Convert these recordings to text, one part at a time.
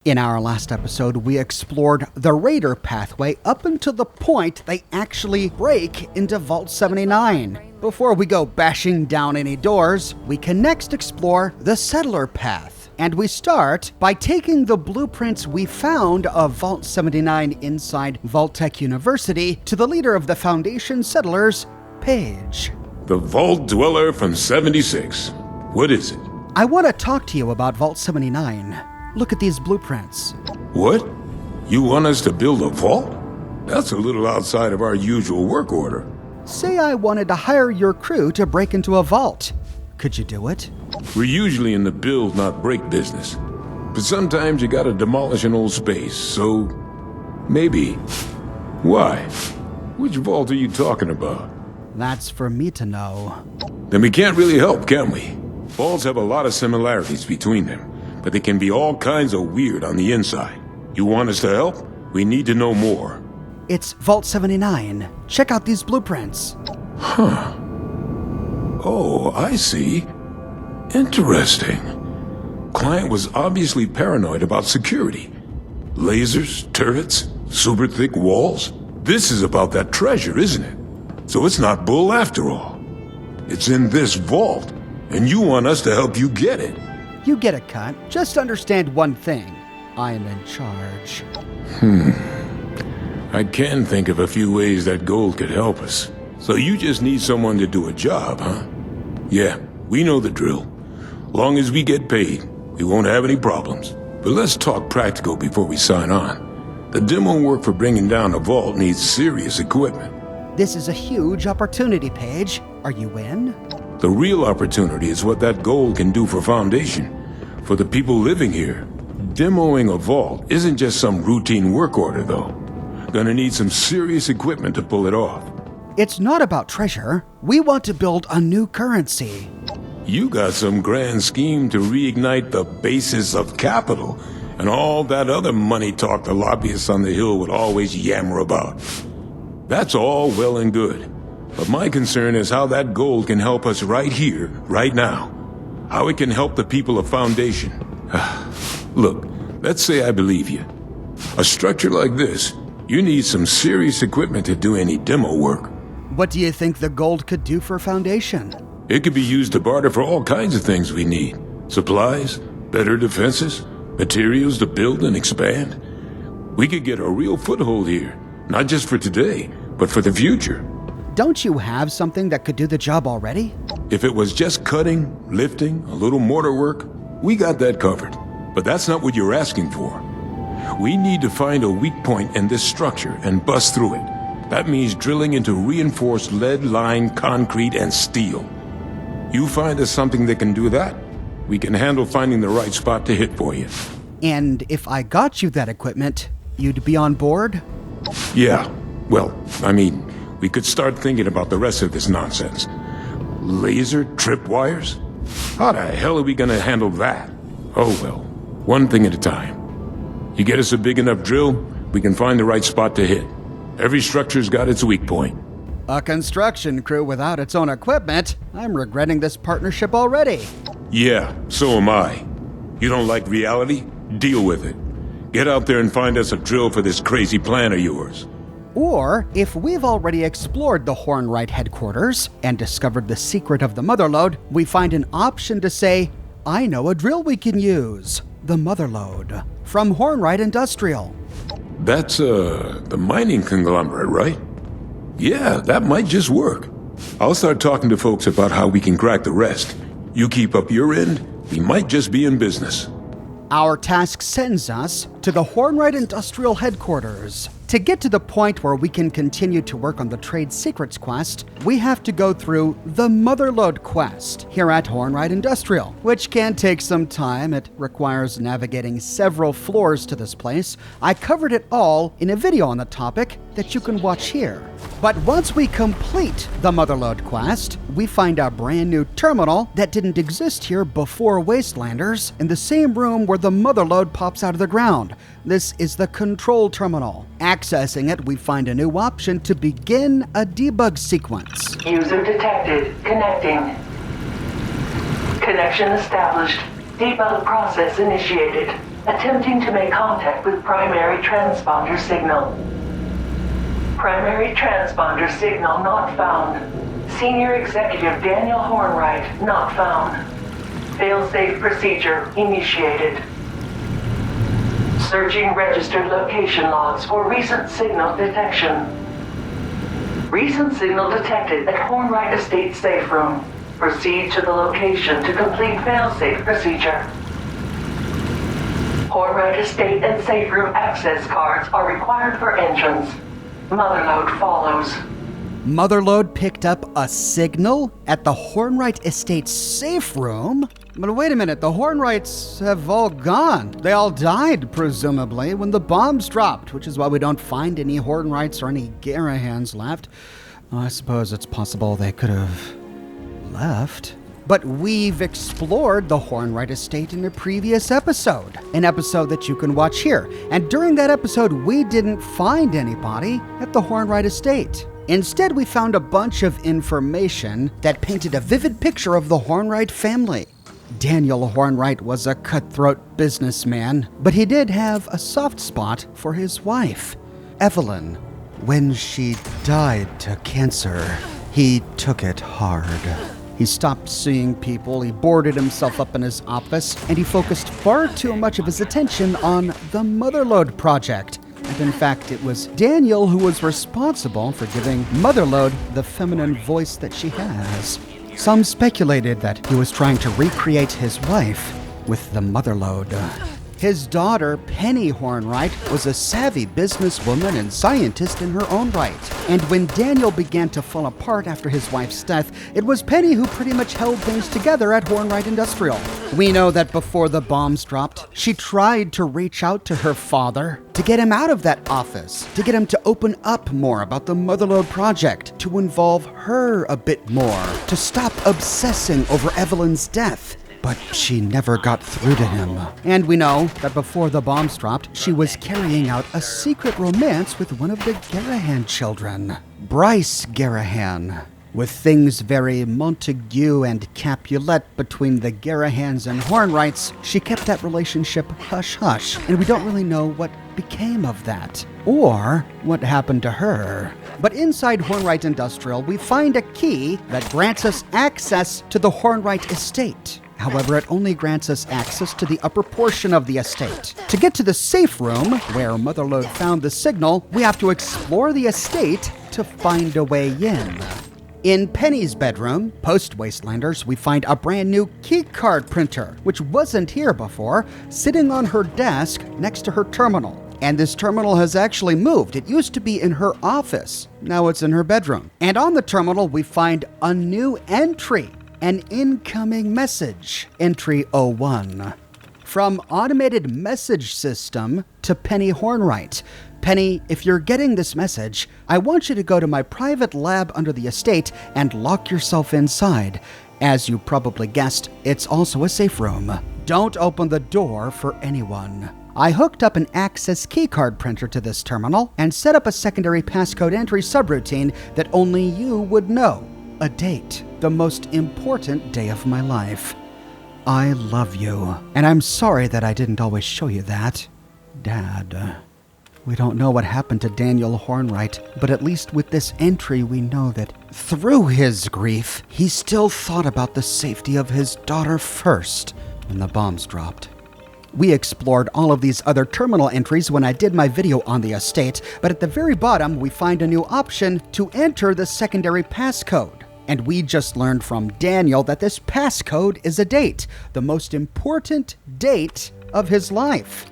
In our last episode, we explored the Raider pathway up until the point they actually break into Vault 79. Before we go bashing down any doors, we can next explore the Settler path. And we start by taking the blueprints we found of Vault 79 inside Vault-Tec University to the leader of the Foundation Settlers, Paige. The Vault Dweller from 76. What is it? I want to talk to you about Vault 79. Look at these blueprints. What? You want us to build a vault? That's a little outside of our usual work order. Say I wanted to hire your crew to break into a vault. Could you do it? We're usually in the build, not break business. But sometimes you gotta demolish an old space, so... maybe. Why? Which vault are you talking about? That's for me to know. Then we can't really help, can we? Vaults have a lot of similarities between them, but they can be all kinds of weird on the inside. You want us to help? We need to know more. It's Vault 79. Check out these blueprints. Huh. Oh, I see. Interesting. Client was obviously paranoid about security. Lasers, turrets, super thick walls. This is about that treasure, isn't it? So it's not bull after all. It's in this vault, and you want us to help you get it. You get a cut. Just understand one thing. I am in charge. I can think of a few ways that gold could help us. So you just need someone to do a job, huh? Yeah, we know the drill. Long as we get paid, we won't have any problems. But let's talk practical before we sign on. The demo work for bringing down a vault needs serious equipment. This is a huge opportunity, Paige. Are you in? The real opportunity is what that gold can do for Foundation, for the people living here. Demoing a vault isn't just some routine work order, though. Gonna need some serious equipment to pull it off. It's not about treasure. We want to build a new currency. You got some grand scheme to reignite the basis of capital, and all that other money talk the lobbyists on the Hill would always yammer about. That's all well and good. But my concern is how that gold can help us right here, right now. How it can help the people of Foundation. Look, let's say I believe you. A structure like this, you need some serious equipment to do any demo work. What do you think the gold could do for Foundation? It could be used to barter for all kinds of things we need. Supplies, better defenses, materials to build and expand. We could get a real foothold here, not just for today, but for the future. Don't you have something that could do the job already? If it was just cutting, lifting, a little mortar work, we got that covered. But that's not what you're asking for. We need to find a weak point in this structure and bust through it. That means drilling into reinforced lead-lined concrete and steel. You find us something that can do that, we can handle finding the right spot to hit for you. And if I got you that equipment, you'd be on board? Yeah, well, I mean, we could start thinking about the rest of this nonsense. Laser tripwires? How the hell are we gonna handle that? Oh well, one thing at a time. You get us a big enough drill, we can find the right spot to hit. Every structure's got its weak point. A construction crew without its own equipment? I'm regretting this partnership already. Yeah, so am I. You don't like reality? Deal with it. Get out there and find us a drill for this crazy plan of yours. Or, if we've already explored the Hornwright headquarters and discovered the secret of the Motherlode, we find an option to say, I know a drill we can use. The Motherlode. From Hornwright Industrial. That's, the mining conglomerate, right? Yeah, that might just work. I'll start talking to folks about how we can crack the rest. You keep up your end, we might just be in business. Our task sends us to the Hornwright Industrial headquarters. To get to the point where we can continue to work on the Trade Secrets quest, we have to go through the Motherlode quest here at Hornwright Industrial, which can take some time. It requires navigating several floors to this place. I covered it all in a video on the topic that you can watch here. But once we complete the Motherlode quest, we find a brand new terminal that didn't exist here before Wastelanders in the same room where the Motherlode pops out of the ground. This is the control terminal. Accessing it, we find a new option to begin a debug sequence. User detected. Connecting. Connection established. Debug process initiated. Attempting to make contact with primary transponder signal. Primary transponder signal not found. Senior Executive Daniel Hornwright not found. Failsafe procedure initiated. Searching registered location logs for recent signal detection. Recent signal detected at Hornwright Estate safe room. Proceed to the location to complete failsafe procedure. Hornwright Estate and safe room access cards are required for entrance. Motherlode follows. Motherlode picked up a signal at the Hornwright Estate safe room? But wait a minute, the Hornwrights have all gone. They all died, presumably, when the bombs dropped, which is why we don't find any Hornwrights or any Garahans left. I suppose it's possible they could have left. But we've explored the Hornwright Estate in a previous episode, an episode that you can watch here. And during that episode, we didn't find anybody at the Hornwright Estate. Instead, we found a bunch of information that painted a vivid picture of the Hornwright family. Daniel Hornwright was a cutthroat businessman, but he did have a soft spot for his wife, Evelyn. When she died to cancer, he took it hard. He stopped seeing people, he boarded himself up in his office, and he focused far too much of his attention on the Motherlode project. And in fact, it was Daniel who was responsible for giving Motherlode the feminine voice that she has. Some speculated that he was trying to recreate his wife with the Motherlode. His daughter, Penny Hornwright, was a savvy businesswoman and scientist in her own right. And when Daniel began to fall apart after his wife's death, it was Penny who pretty much held things together at Hornwright Industrial. We know that before the bombs dropped, she tried to reach out to her father to get him out of that office, to get him to open up more about the Motherlode project, to involve her a bit more, to stop obsessing over Evelyn's death. But she never got through to him. And we know that before the bombs dropped, she was carrying out a secret romance with one of the Garahan children, Bryce Garahan. With things very Montague and Capulet between the Garahans and Hornwrights, she kept that relationship hush-hush, and we don't really know what became of that, or what happened to her. But inside Hornwright Industrial, we find a key that grants us access to the Hornwright estate. However, it only grants us access to the upper portion of the estate. To get to the safe room, where Motherlode found the signal, we have to explore the estate to find a way in. In Penny's bedroom, post-Wastelanders, we find a brand new keycard printer, which wasn't here before, sitting on her desk next to her terminal. And this terminal has actually moved. It used to be in her office. Now it's in her bedroom. And on the terminal, we find a new entry. An incoming message, entry 01. From automated message system to Penny Hornwright. Penny, if you're getting this message, I want you to go to my private lab under the estate and lock yourself inside. As you probably guessed, it's also a safe room. Don't open the door for anyone. I hooked up an Access keycard printer to this terminal and set up a secondary passcode entry subroutine that only you would know. A date, the most important day of my life. I love you, and I'm sorry that I didn't always show you that. Dad. We don't know what happened to Daniel Hornwright, but at least with this entry we know that through his grief, he still thought about the safety of his daughter first when the bombs dropped. We explored all of these other terminal entries when I did my video on the estate, but at the very bottom we find a new option to enter the secondary passcode. And we just learned from Daniel that this passcode is a date, the most important date of his life.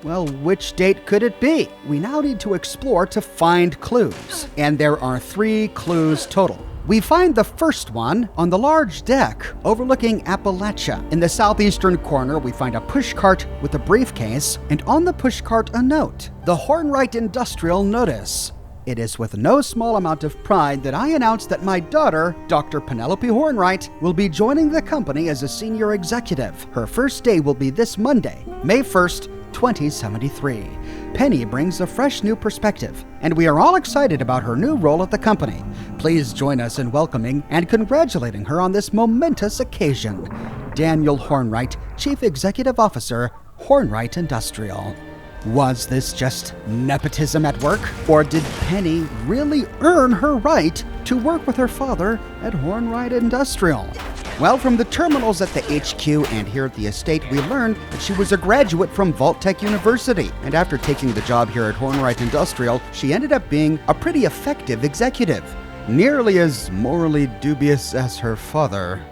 Well, which date could it be? We now need to explore to find clues. And there are 3 clues total. We find the first one on the large deck overlooking Appalachia. In the southeastern corner, we find a pushcart with a briefcase, and on the pushcart a note, the Hornwright Industrial Notice. It is with no small amount of pride that I announce that my daughter, Dr. Penelope Hornwright, will be joining the company as a senior executive. Her first day will be this Monday, May 1st, 2073. Penny brings a fresh new perspective, and we are all excited about her new role at the company. Please join us in welcoming and congratulating her on this momentous occasion. Daniel Hornwright, Chief Executive Officer, Hornwright Industrial. Was this just nepotism at work? Or did Penny really earn her right to work with her father at Hornwright Industrial? Well, from the terminals at the HQ and here at the estate, we learned that she was a graduate from Vault-Tec University. And after taking the job here at Hornwright Industrial, she ended up being a pretty effective executive. Nearly as morally dubious as her father.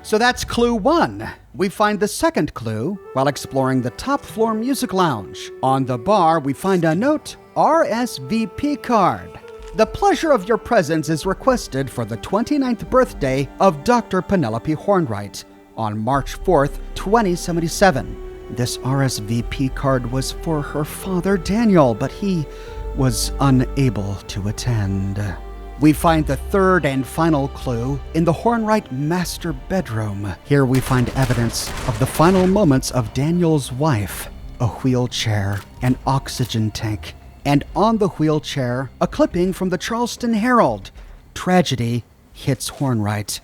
So that's clue 1. We find the second clue while exploring the top floor music lounge. On the bar, we find a note, RSVP card. The pleasure of your presence is requested for the 29th birthday of Dr. Penelope Hornwright on March 4th, 2077. This RSVP card was for her father, Daniel, but he was unable to attend. We find the third and final clue in the Hornwright master bedroom. Here we find evidence of the final moments of Daniel's wife, a wheelchair, an oxygen tank, and on the wheelchair, a clipping from the Charleston Herald. Tragedy hits Hornwright.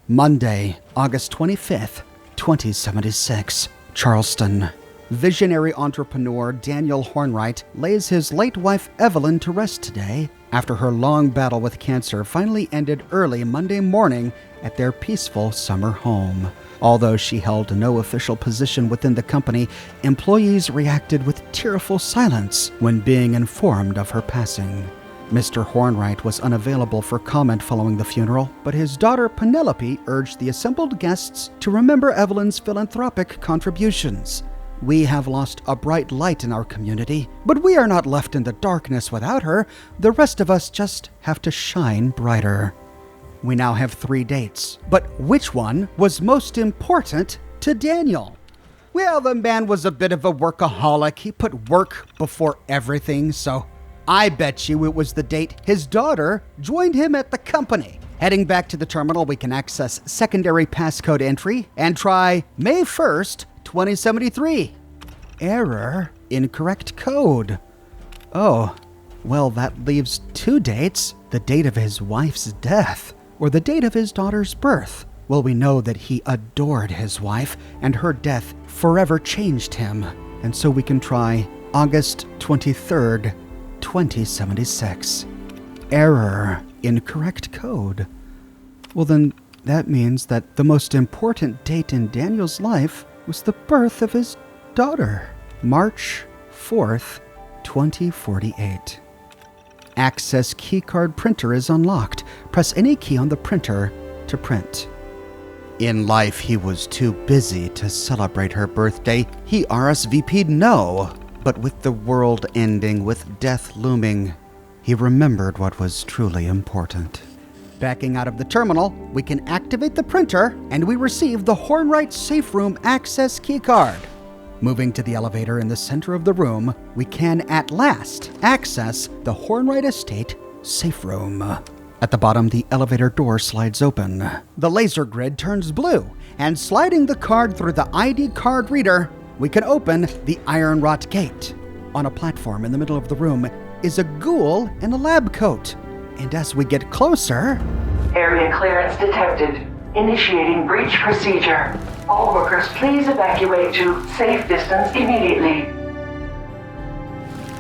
Monday, August 25th, 2076, Charleston. Visionary entrepreneur Daniel Hornwright lays his late wife Evelyn to rest today after her long battle with cancer finally ended early Monday morning at their peaceful summer home. Although she held no official position within the company, employees reacted with tearful silence when being informed of her passing. Mr. Hornwright was unavailable for comment following the funeral, but his daughter Penelope urged the assembled guests to remember Evelyn's philanthropic contributions. We have lost a bright light in our community, but we are not left in the darkness without her. The rest of us just have to shine brighter. We now have 3 dates, but which one was most important to Daniel? Well, the man was a bit of a workaholic. He put work before everything, so I bet you it was the date his daughter joined him at the company. Heading back to the terminal, we can access secondary passcode entry and try May 1st, 2073. Error, incorrect code. Oh, well, that leaves 2 dates. The date of his wife's death, or the date of his daughter's birth. Well, we know that he adored his wife, and her death forever changed him. And so we can try August 23rd, 2076. Error, incorrect code. Well, then that means that the most important date in Daniel's life was the birth of his daughter, March 4th, 2048. Access keycard printer is unlocked. Press any key on the printer to print. In life, he was too busy to celebrate her birthday. He RSVP'd no, but with the world ending, with death looming, he remembered what was truly important. Backing out of the terminal, we can activate the printer, and we receive the Hornwright Safe Room access keycard. Moving to the elevator in the center of the room, we can at last access the Hornwright Estate Safe Room. At the bottom, the elevator door slides open. The laser grid turns blue, and sliding the card through the ID card reader, we can open the iron wrought gate. On a platform in the middle of the room is a ghoul in a lab coat. And as we get closer... Area clearance detected. Initiating breach procedure. All workers, please evacuate to safe distance immediately.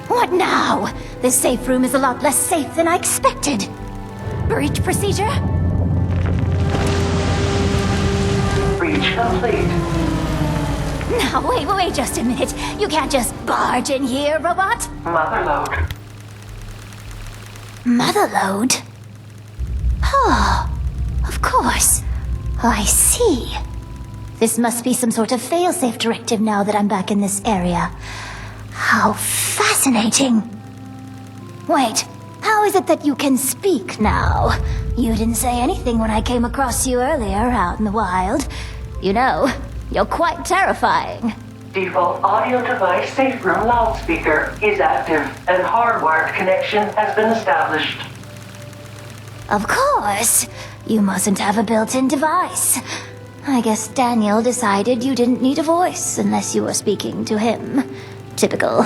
What now? This safe room is a lot less safe than I expected. Breach procedure? Breach complete. Now, wait just a minute. You can't just barge in here, robot. Motherload. Motherload? Oh, of course. I see. This must be some sort of failsafe directive now that I'm back in this area. How fascinating. Wait, how is it that you can speak now? You didn't say anything when I came across you earlier out in the wild. You know, you're quite terrifying. Default audio device safe room loudspeaker is active and hardwired connection has been established. Of course. You mustn't have a built-in device. I guess Daniel decided you didn't need a voice unless you were speaking to him. Typical.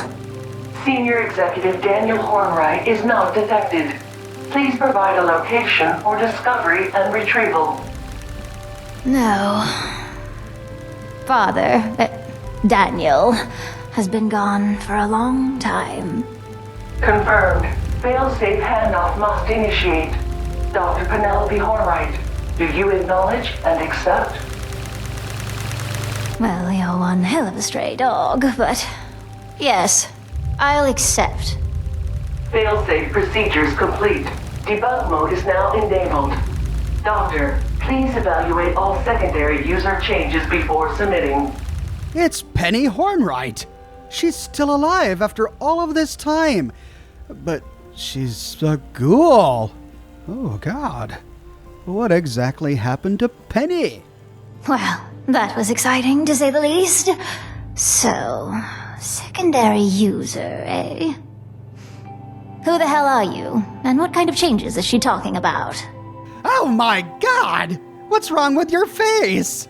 Senior Executive Daniel Hornwright is not detected. Please provide a location for discovery and retrieval. No. father, Daniel, has been gone for a long time. Confirmed. Failsafe handoff must initiate. Dr. Penelope Hornwright, do you acknowledge and accept? Well, you're one hell of a stray dog, but yes, I'll accept. Failsafe procedures complete. Debug mode is now enabled. Doctor, please evaluate all secondary user changes before submitting. It's Penny Hornwright. She's still alive after all of this time. But she's a ghoul. Oh, God. What exactly happened to Penny? Well, that was exciting, to say the least. So, secondary user, eh? Who the hell are you? And what kind of changes is she talking about? Oh my God! What's wrong with your face?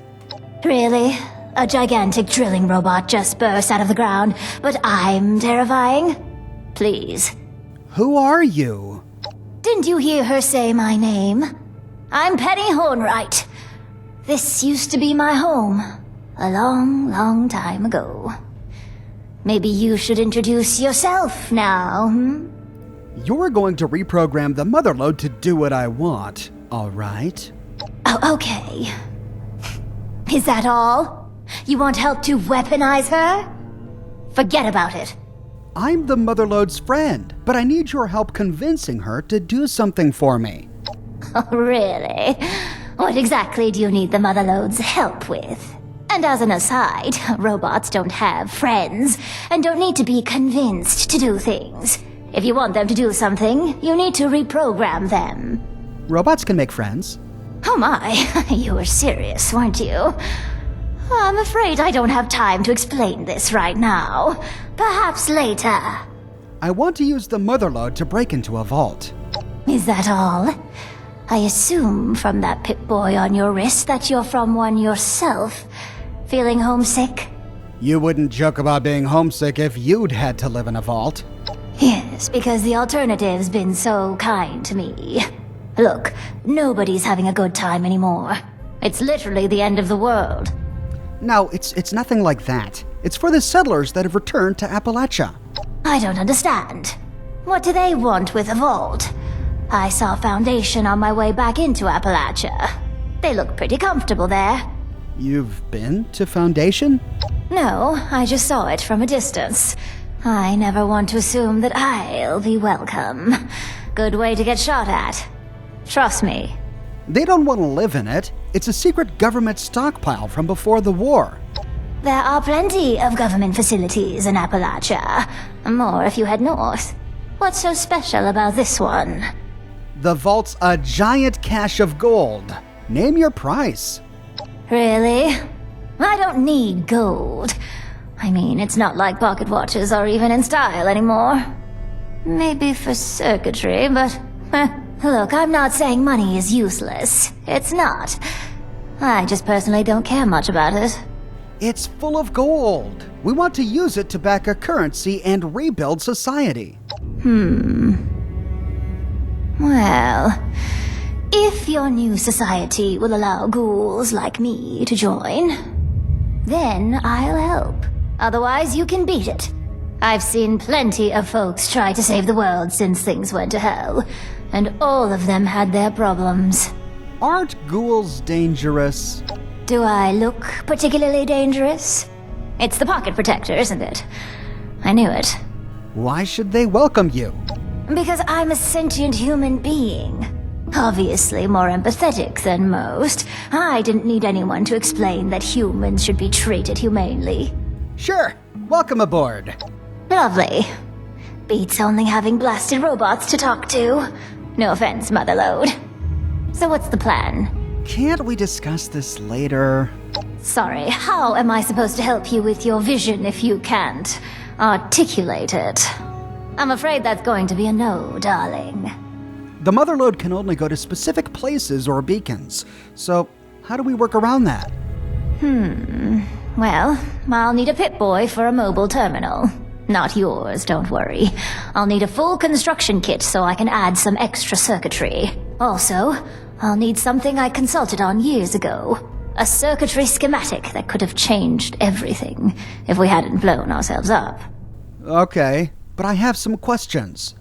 Really? A gigantic drilling robot just burst out of the ground, but I'm terrifying? Please. Who are you? Didn't you hear her say my name? I'm Penny Hornwright. This used to be my home. A long, long time ago. Maybe you should introduce yourself now, hmm? You're going to reprogram the motherlode to do what I want, all right? Oh, okay. Is that all? You want help to weaponize her? Forget about it. I'm the motherlode's friend, but I need your help convincing her to do something for me. Oh, really? What exactly do you need the motherlode's help with? And as an aside, robots don't have friends and don't need to be convinced to do things. If you want them to do something, you need to reprogram them. Robots can make friends. Oh my, you were serious, weren't you? I'm afraid I don't have time to explain this right now. Perhaps later. I want to use the motherlode to break into a vault. Is that all? I assume from that Pip-Boy on your wrist that you're from one yourself. Feeling homesick? You wouldn't joke about being homesick if you'd had to live in a vault. Yes, because the alternative's been so kind to me. Look, nobody's having a good time anymore. It's literally the end of the world. No, it's nothing like that. It's for the settlers that have returned to Appalachia. I don't understand. What do they want with a vault? I saw Foundation on my way back into Appalachia. They look pretty comfortable there. You've been to Foundation? No, I just saw it from a distance. I never want to assume that I'll be welcome. Good way to get shot at. Trust me. They don't want to live in it. It's a secret government stockpile from before the war. There are plenty of government facilities in Appalachia. More if you head north. What's so special about this one? The vault's a giant cache of gold. Name your price. Really? I don't need gold. I mean, it's not like pocket watches are even in style anymore. Maybe for circuitry, but... Look, I'm not saying money is useless. It's not. I just personally don't care much about it. It's full of gold. We want to use it to back a currency and rebuild society. Well, if your new society will allow ghouls like me to join, then I'll help. Otherwise, you can beat it. I've seen plenty of folks try to save the world since things went to hell, and all of them had their problems. Aren't ghouls dangerous? Do I look particularly dangerous? It's the pocket protector, isn't it? I knew it. Why should they welcome you? Because I'm a sentient human being. Obviously more empathetic than most. I didn't need anyone to explain that humans should be treated humanely. Sure. Welcome aboard. Lovely. Beats only having blasted robots to talk to. No offense, Motherlode. So what's the plan? Can't we discuss this later? Sorry, how am I supposed to help you with your vision if you can't articulate it? I'm afraid that's going to be a no, darling. The motherlode can only go to specific places or beacons, so how do we work around that? Well, I'll need a Pip-Boy for a mobile terminal. Not yours, don't worry. I'll need a full construction kit so I can add some extra circuitry. Also, I'll need something I consulted on years ago. A circuitry schematic that could have changed everything if we hadn't blown ourselves up. Okay, but I have some questions.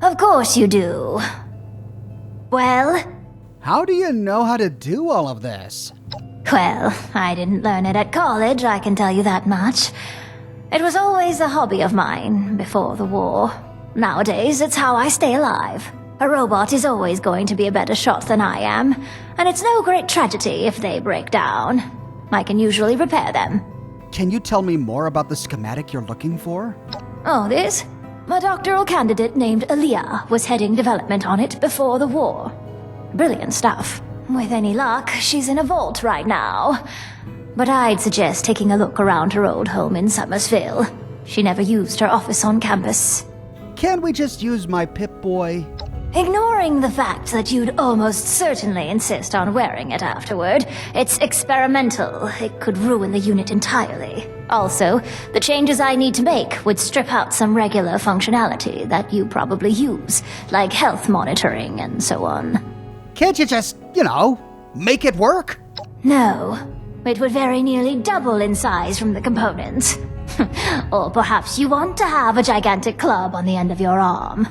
Of course you do. Well? How do you know how to do all of this? Well, I didn't learn it at college, I can tell you that much. It was always a hobby of mine before the war. Nowadays, it's how I stay alive. A robot is always going to be a better shot than I am, and it's no great tragedy if they break down. I can usually repair them. Can you tell me more about the schematic you're looking for? Oh, this? A doctoral candidate named Aaliyah was heading development on it before the war. Brilliant stuff. With any luck, she's in a vault right now. But I'd suggest taking a look around her old home in Summersville. She never used her office on campus. Can't we just use my Pip-Boy? Ignoring the fact that you'd almost certainly insist on wearing it afterward, it's experimental. It could ruin the unit entirely. Also, the changes I need to make would strip out some regular functionality that you probably use, like health monitoring and so on. Can't you just, make it work? No. It would very nearly double in size from the components. Or perhaps you want to have a gigantic club on the end of your arm.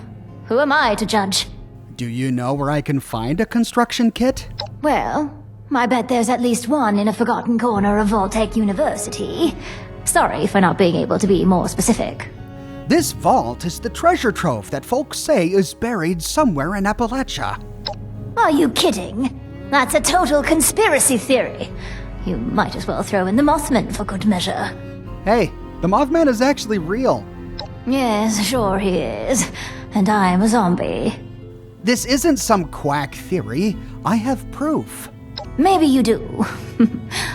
Who am I to judge? Do you know where I can find a construction kit? Well, I bet there's at least one in a forgotten corner of Voltech University. Sorry for not being able to be more specific. This vault is the treasure trove that folks say is buried somewhere in Appalachia. Are you kidding? That's a total conspiracy theory. You might as well throw in the Mothman for good measure. Hey, the Mothman is actually real. Yes, sure he is. And I'm a zombie. This isn't some quack theory. I have proof. Maybe you do.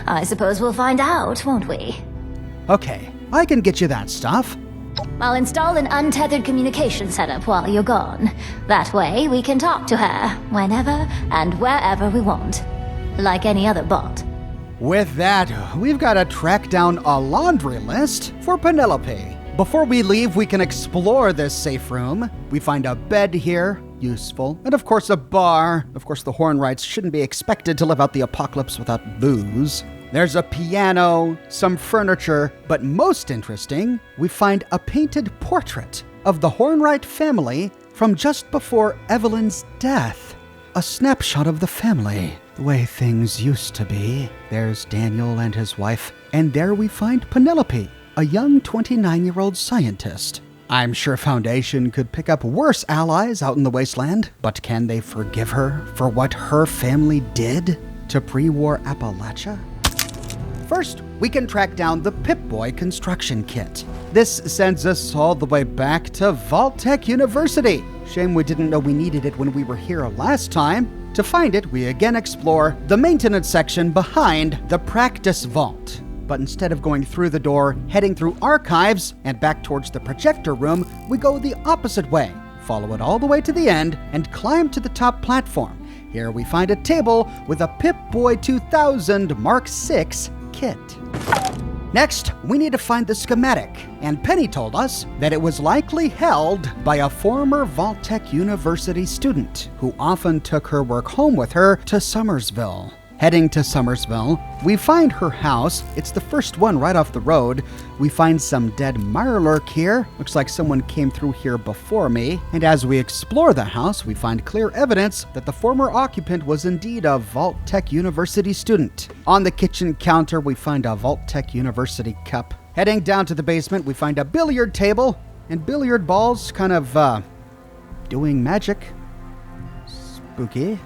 I suppose we'll find out, won't we? Okay, I can get you that stuff. I'll install an untethered communication setup while you're gone. That way, we can talk to her whenever and wherever we want. Like any other bot. With that, we've got to track down a laundry list for Penelope. Before we leave, we can explore this safe room. We find a bed here, useful, and of course a bar. Of course, the Hornwrights shouldn't be expected to live out the apocalypse without booze. There's a piano, some furniture, but most interesting, we find a painted portrait of the Hornwright family from just before Evelyn's death. A snapshot of the family, the way things used to be. There's Daniel and his wife, and there we find Penelope, a young 29-year-old scientist. I'm sure Foundation could pick up worse allies out in the wasteland, but can they forgive her for what her family did to pre-war Appalachia? First, we can track down the Pip-Boy Construction Kit. This sends us all the way back to Voltech University. Shame we didn't know we needed it when we were here last time. To find it, we again explore the maintenance section behind the practice vault. But instead of going through the door, heading through archives, and back towards the projector room, we go the opposite way, follow it all the way to the end, and climb to the top platform. Here we find a table with a Pip-Boy 2000 Mark VI kit. Next, we need to find the schematic, and Penny told us that it was likely held by a former Voltech University student who often took her work home with her to Summersville. Heading to Summersville, we find her house. It's the first one right off the road. We find some dead mirelurk here. Looks like someone came through here before me. And as we explore the house, we find clear evidence that the former occupant was indeed a Voltech University student. On the kitchen counter, we find a Voltech University cup. Heading down to the basement, we find a billiard table and billiard balls kind of, doing magic. Spooky.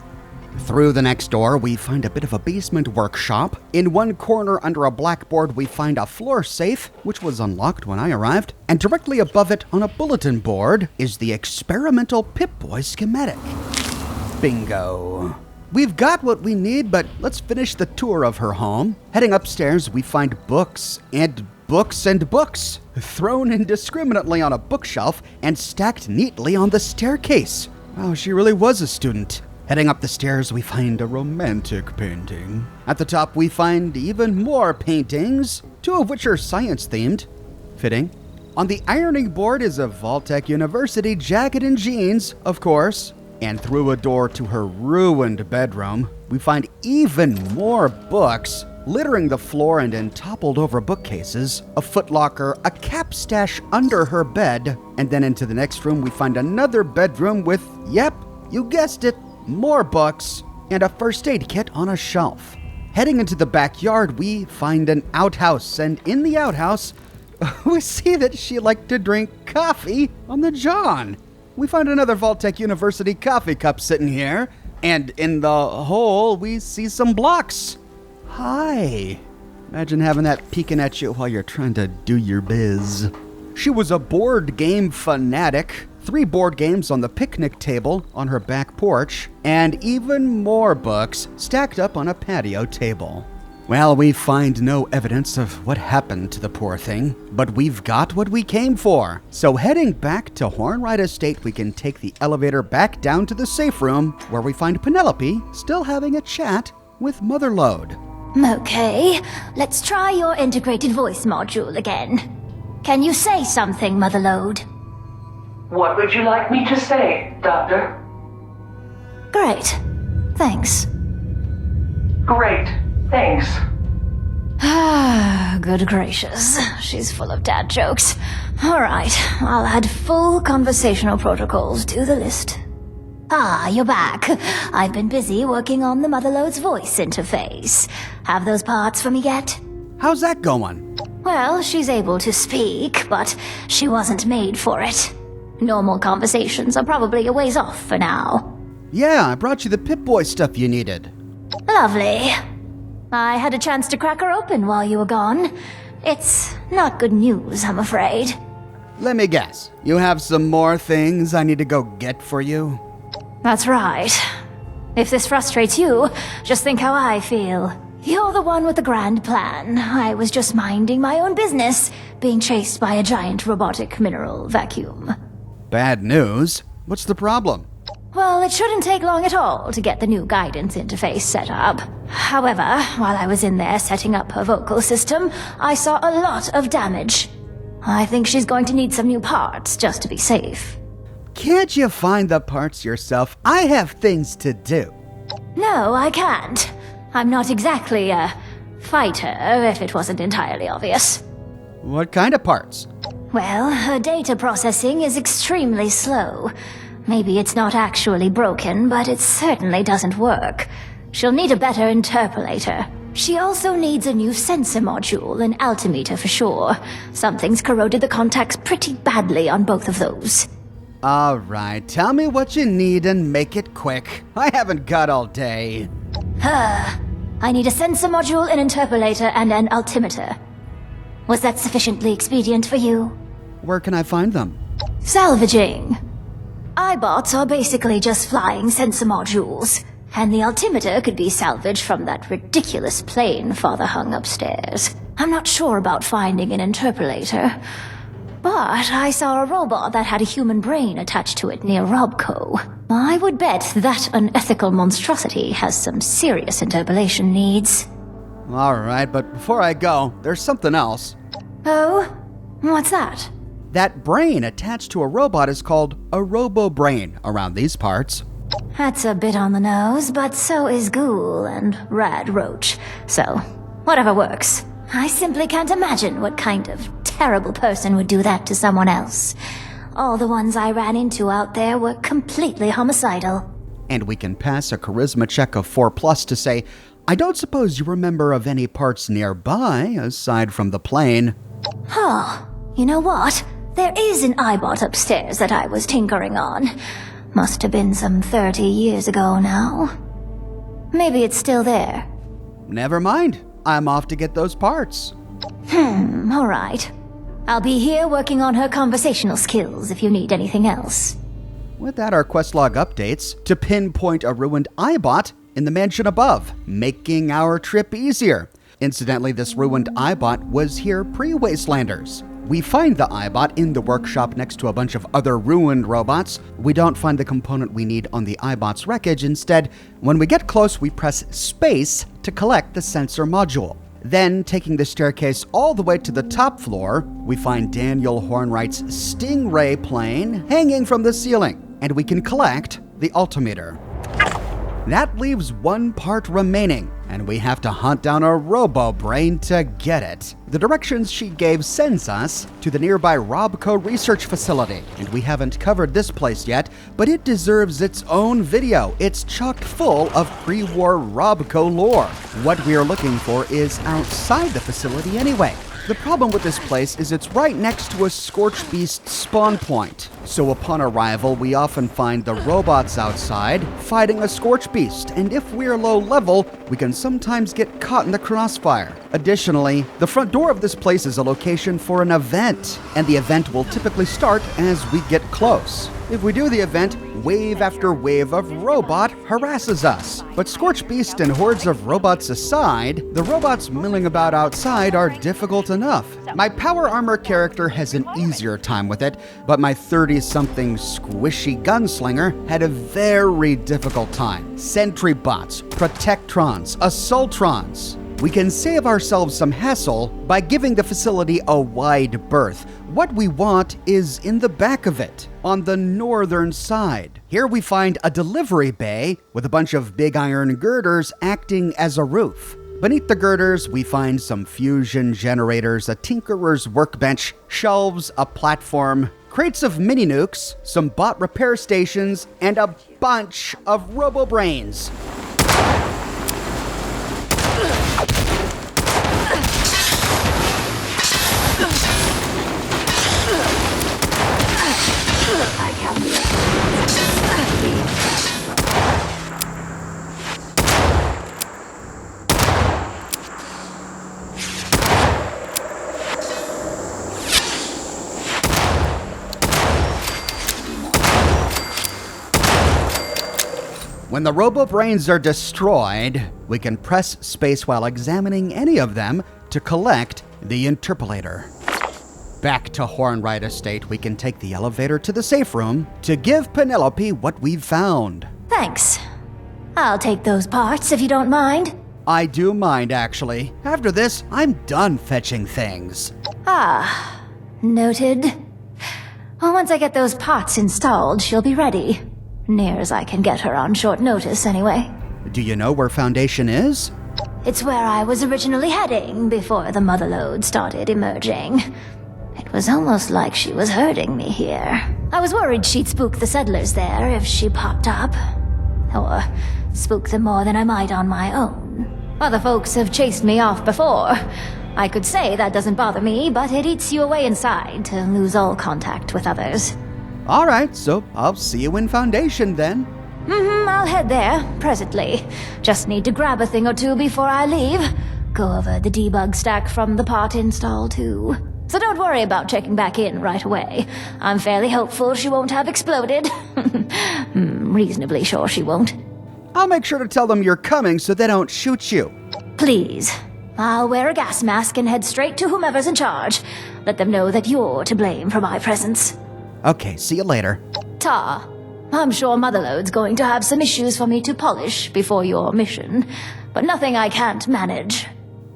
Through the next door, we find a bit of a basement workshop. In one corner under a blackboard, we find a floor safe, which was unlocked when I arrived. And directly above it on a bulletin board is the experimental Pip-Boy schematic. Bingo. We've got what we need, but let's finish the tour of her home. Heading upstairs, we find books and books and books, thrown indiscriminately on a bookshelf and stacked neatly on the staircase. Wow, she really was a student. Heading up the stairs, we find a romantic painting. At the top, we find even more paintings, two of which are science-themed. Fitting. On the ironing board is a Voltech University jacket and jeans, of course. And through a door to her ruined bedroom, we find even more books littering the floor and in toppled over bookcases, a footlocker, a cap stash under her bed, and then into the next room we find another bedroom with, yep, you guessed it, more books, and a first aid kit on a shelf. Heading into the backyard, we find an outhouse, and in the outhouse, we see that she liked to drink coffee on the John. We find another Vault-Tec University coffee cup sitting here, and in the hole, we see some blocks. Hi. Imagine having that peeking at you while you're trying to do your biz. She was a board game fanatic. 3 board games on the picnic table on her back porch, and even more books stacked up on a patio table. Well, we find no evidence of what happened to the poor thing, but we've got what we came for. So heading back to Hornwright Estate, we can take the elevator back down to the safe room, where we find Penelope still having a chat with Motherlode. Okay, let's try your integrated voice module again. Can you say something, Motherlode? What would you like me to say, Doctor? Great. Thanks. Great, thanks. Good gracious. She's full of dad jokes. Alright, I'll add full conversational protocols to the list. Ah, you're back. I've been busy working on the Motherlode's voice interface. Have those parts for me yet? How's that going? Well, she's able to speak, but she wasn't made for it. Normal conversations are probably a ways off for now. Yeah, I brought you the Pip-Boy stuff you needed. Lovely. I had a chance to crack her open while you were gone. It's not good news, I'm afraid. Let me guess. You have some more things I need to go get for you? That's right. If this frustrates you, just think how I feel. You're the one with the grand plan. I was just minding my own business, being chased by a giant robotic mineral vacuum. Bad news? What's the problem? Well, it shouldn't take long at all to get the new guidance interface set up. However, while I was in there setting up her vocal system, I saw a lot of damage. I think she's going to need some new parts just to be safe. Can't you find the parts yourself? I have things to do. No, I can't. I'm not exactly a fighter, if it wasn't entirely obvious. What kind of parts? Well, her data processing is extremely slow. Maybe it's not actually broken, but it certainly doesn't work. She'll need a better interpolator. She also needs a new sensor module and altimeter for sure. Something's corroded the contacts pretty badly on both of those. All right, tell me what you need and make it quick. I haven't got all day. I need a sensor module, an interpolator, and an altimeter. Was that sufficiently expedient for you? Where can I find them? Salvaging. Ibots are basically just flying sensor modules, and the altimeter could be salvaged from that ridiculous plane Father hung upstairs. I'm not sure about finding an interpolator, but I saw a robot that had a human brain attached to it near Robco. I would bet that unethical monstrosity has some serious interpolation needs. All right, but before I go, there's something else. Oh? What's that? That brain attached to a robot is called a Robobrain around these parts. That's a bit on the nose, but so is Ghoul and Rad Roach. So, whatever works. I simply can't imagine what kind of terrible person would do that to someone else. All the ones I ran into out there were completely homicidal. And we can pass a charisma check of 4+ to say, I don't suppose you remember of any parts nearby, aside from the plane. Oh, you know what? There is an Ibot upstairs that I was tinkering on. Must have been some 30 years ago now. Maybe it's still there. Never mind. I'm off to get those parts. All right. I'll be here working on her conversational skills if you need anything else. With that, our quest log updates to pinpoint a ruined Ibot in the mansion above, making our trip easier. Incidentally, this ruined Ibot was here pre-Wastelanders. We find the Ibot in the workshop next to a bunch of other ruined robots. We don't find the component we need on the Ibot's wreckage. Instead, when we get close, we press space to collect the sensor module. Then, taking the staircase all the way to the top floor, we find Daniel Hornwright's Stingray plane hanging from the ceiling, and we can collect the altimeter. That leaves one part remaining, and we have to hunt down a Robobrain to get it. The directions she gave sends us to the nearby Robco research facility, and we haven't covered this place yet, but it deserves its own video. It's chock full of pre-war Robco lore. What we are looking for is outside the facility anyway. The problem with this place is it's right next to a Scorch Beast spawn point. So upon arrival, we often find the robots outside fighting a Scorch Beast, and if we're low level, we can sometimes get caught in the crossfire. Additionally, the front door of this place is a location for an event, and the event will typically start as we get close. If we do the event, wave after wave of robot harasses us. But Scorch Beast and hordes of robots aside, the robots milling about outside are difficult enough. My power armor character has an easier time with it, but my 30-something squishy gunslinger had a very difficult time. Sentry bots, protectrons, assaultrons. We can save ourselves some hassle by giving the facility a wide berth. What we want is in the back of it, on the northern side. Here we find a delivery bay with a bunch of big iron girders acting as a roof. Beneath the girders, we find some fusion generators, a tinkerer's workbench, shelves, a platform, crates of mini nukes, some bot repair stations, and a bunch of Robobrains. When the Robobrains are destroyed, we can press space while examining any of them to collect the interpolator. Back to Hornwright Estate, we can take the elevator to the safe room to give Penelope what we've found. Thanks. I'll take those parts if you don't mind. I do mind, actually. After this, I'm done fetching things. Ah, noted. Well, once I get those parts installed, she'll be ready. Near as I can get her on short notice, anyway. Do you know where Foundation is? It's where I was originally heading before the motherlode started emerging. It was almost like she was herding me here. I was worried she'd spook the settlers there if she popped up. Or spook them more than I might on my own. Other folks have chased me off before. I could say that doesn't bother me, but it eats you away inside to lose all contact with others. All right, so I'll see you in Foundation then. I'll head there, presently. Just need to grab a thing or two before I leave. Go over the debug stack from the part install, too. So don't worry about checking back in right away. I'm fairly hopeful she won't have exploded. Reasonably sure she won't. I'll make sure to tell them you're coming so they don't shoot you. Please. I'll wear a gas mask and head straight to whomever's in charge. Let them know that you're to blame for my presence. Okay, see you later. Ta. I'm sure Motherlode's going to have some issues for me to polish before your mission, but nothing I can't manage.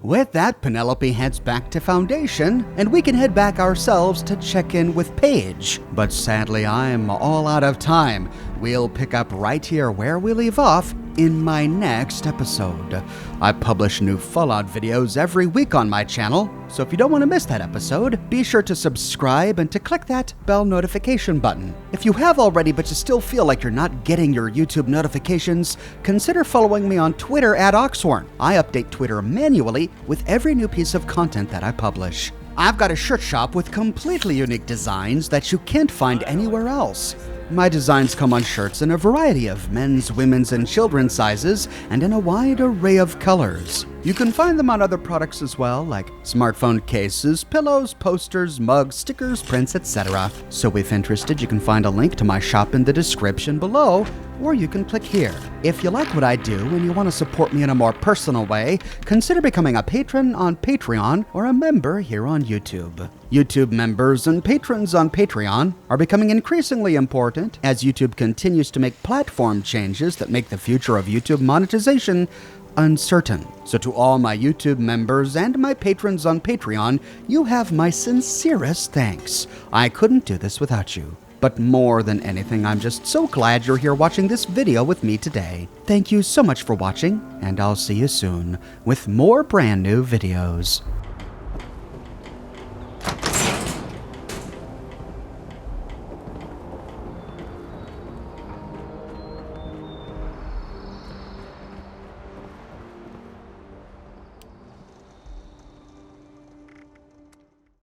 With that, Penelope heads back to Foundation, and we can head back ourselves to check in with Paige. But sadly, I'm all out of time. We'll pick up right here where we leave off in my next episode. I publish new Fallout videos every week on my channel, so if you don't want to miss that episode, be sure to subscribe and to click that bell notification button. If you have already but you still feel like you're not getting your YouTube notifications, consider following me on Twitter at Oxhorn. I update Twitter manually with every new piece of content that I publish. I've got a shirt shop with completely unique designs that you can't find anywhere else. My designs come on shirts in a variety of men's, women's, and children's sizes, and in a wide array of colors. You can find them on other products as well, like smartphone cases, pillows, posters, mugs, stickers, prints, etc. So if interested, you can find a link to my shop in the description below, or you can click here. If you like what I do and you want to support me in a more personal way, consider becoming a patron on Patreon or a member here on YouTube. YouTube members and patrons on Patreon are becoming increasingly important as YouTube continues to make platform changes that make the future of YouTube monetization uncertain. So to all my YouTube members and my patrons on Patreon, you have my sincerest thanks. I couldn't do this without you. But more than anything, I'm just so glad you're here watching this video with me today. Thank you so much for watching, and I'll see you soon with more brand new videos.